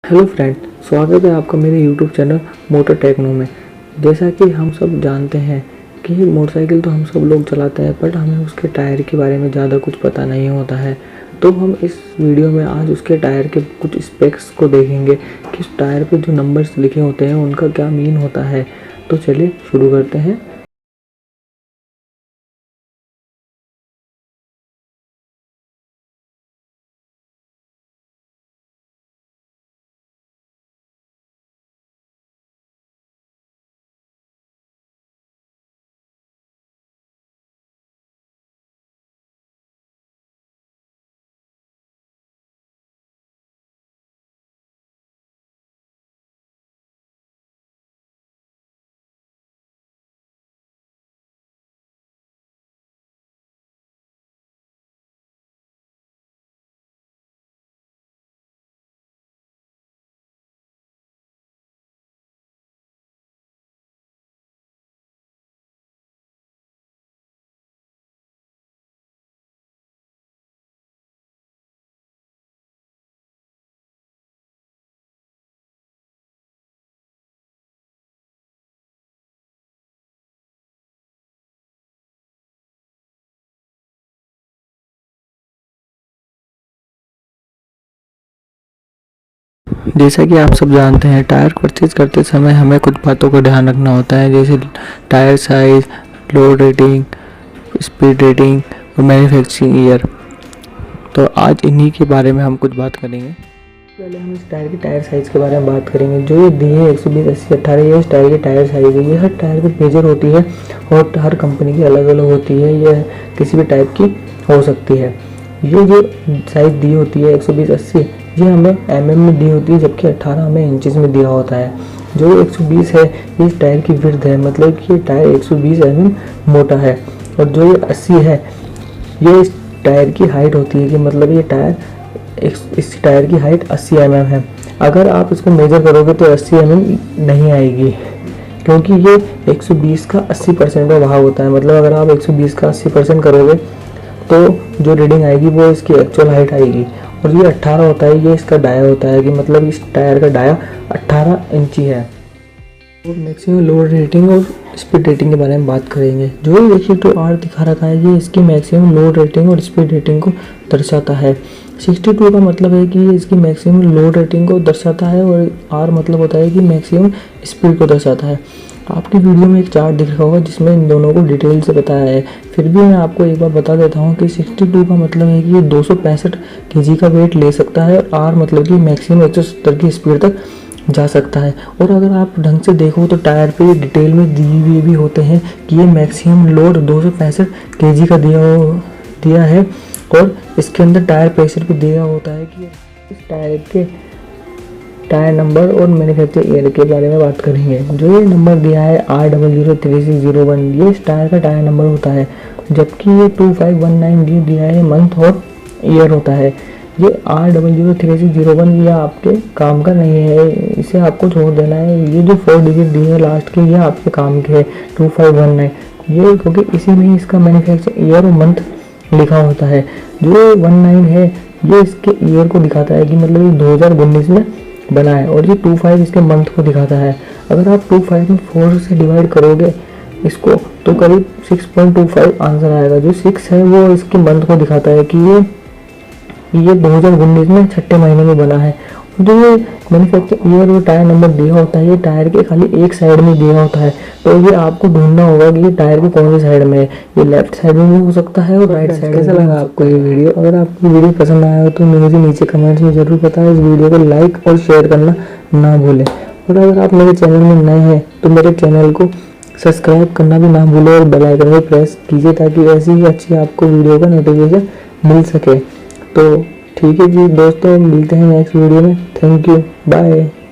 Hello friend, स्वागत है आपका मेरे यूट्यूब चैनल मोटर टेक्नो में। जैसा कि हम सब जानते हैं कि मोटरसाइकिल तो हम सब लोग चलाते हैं, बट हमें उसके टायर के बारे में ज़्यादा कुछ पता नहीं होता है। तो हम इस वीडियो में आज उसके टायर के कुछ स्पेक्स को देखेंगे कि उस टायर पे जो नंबर्स लिखे होते हैं उनका क्या मीन होता है। तो चलिए शुरू करते हैं। जैसा कि आप सब जानते हैं, टायर परचेज करते समय हमें कुछ बातों का ध्यान रखना होता है, जैसे tyre size, load rating, speed rating और मैन्युफैक्चरिंग ईयर। तो आज इन्हीं के बारे में हम कुछ बात करेंगे। पहले हम इस टायर की टायर साइज़ के बारे में बात करेंगे। जो ये दी है 120, 80, 18, ये इस टायर की टायर साइज़ है। ये हर टायर की मेजर होती है और हर कंपनी की अलग अलग होती है। ये किसी भी टाइप की हो सकती है। ये जो साइज़ दी होती है 120, 80, ये हमें mm में दी होती है, जबकि 18 हमें इंचज़ में दिया होता है। जो 120 है ये इस टायर की विड्थ है, मतलब कि ये टायर 120 mm मोटा है। और जो ये 80 है ये इस टायर की हाइट होती है, कि मतलब ये टायर इस टायर की हाइट 80 mm है। अगर आप इसको मेजर करोगे तो 80 mm नहीं आएगी, क्योंकि ये 120 का 80% का भाग होता है। मतलब अगर आप 120 का 80% करोगे तो जो रीडिंग आएगी वो इसकी एक्चुअल हाइट आएगी। और ये 18 होता है, ये इसका डाया होता है, कि मतलब इस टायर का डाया 18 इंची है। और मैक्सिमम लोड रेटिंग और स्पीड रेटिंग के बारे में बात करेंगे। जो ये देखिए तो आर दिखा रखा है, ये इसकी मैक्सिमम लोड रेटिंग और स्पीड रेटिंग को दर्शाता है। 62 का मतलब है कि ये इसकी मैक्सिमम लोड रेटिंग को दर्शाता है, और आर मतलब होता है कि मैक्सिमम स्पीड को दर्शाता है। आपकी वीडियो में एक चार्ट दिख रहा होगा जिसमें इन दोनों को डिटेल से बताया है। फिर भी मैं आपको एक बार बता देता हूँ कि 62 का मतलब है कि ये 265 kg का वेट ले सकता है, और आर मतलब कि मैक्सिमम 170 की स्पीड तक जा सकता है। और अगर आप ढंग से देखो तो टायर पे डिटेल में दिए हुए भी होते हैं कि ये मैक्सिमम लोड 265 kg का दिया है, और इसके अंदर टायर प्रेशर भी दिया होता है। कि इस टायर के टायर नंबर और मैन्युफैक्चर ईयर के बारे में बात करेंगे। जो ये नंबर दिया है R003601, ये इस टायर का टायर नंबर होता है, जबकि ये 2519 दिया है मंथ और ईयर होता है। ये R003601 ये आपके काम का नहीं है, इसे आपको छोड़ देना है। ये जो 4 डिजिट दी है लास्ट के, ये आपके काम के है 2519, ये क्योंकि इसी में इसका मैन्युफैक्चर ईयर और मंथ लिखा होता है। जो 19 है ये इसके ईयर को दिखाता है, कि मतलब ये 2019 में बना है, और ये 25 इसके मंथ को दिखाता है। अगर आप 25 में 4 से डिवाइड करोगे इसको तो करीब 6.25 आंसर आएगा। जो 6 है वो इसके मंथ को दिखाता है कि ये 2019 में छठे महीने में बना है। जो ये मैन्युफैक्चर ईयर और टायर नंबर दिया होता है, ये टायर के खाली एक साइड में दिया होता है। तो ये आपको ढूंढना होगा कि ये टायर के कौन सी साइड में है। ये लेफ्ट साइड में भी हो सकता है और राइट साइड। कैसा लगा आपको ये वीडियो? अगर आपको वीडियो पसंद आया हो तो मुझे नीचे कमेंट्स में ज़रूर बताएं। इस वीडियो को लाइक और शेयर करना ना भूलें। और अगर आप मेरे चैनल में नए हैं तो मेरे चैनल को सब्सक्राइब करना भी ना भूलें, और बेल आइकन को प्रेस कीजिए, ताकि ऐसी ही अच्छी आपको वीडियो का नोटिफिकेशन मिल सके। तो ठीक है जी दोस्तों, मिलते हैं नेक्स्ट वीडियो में। Thank you, bye.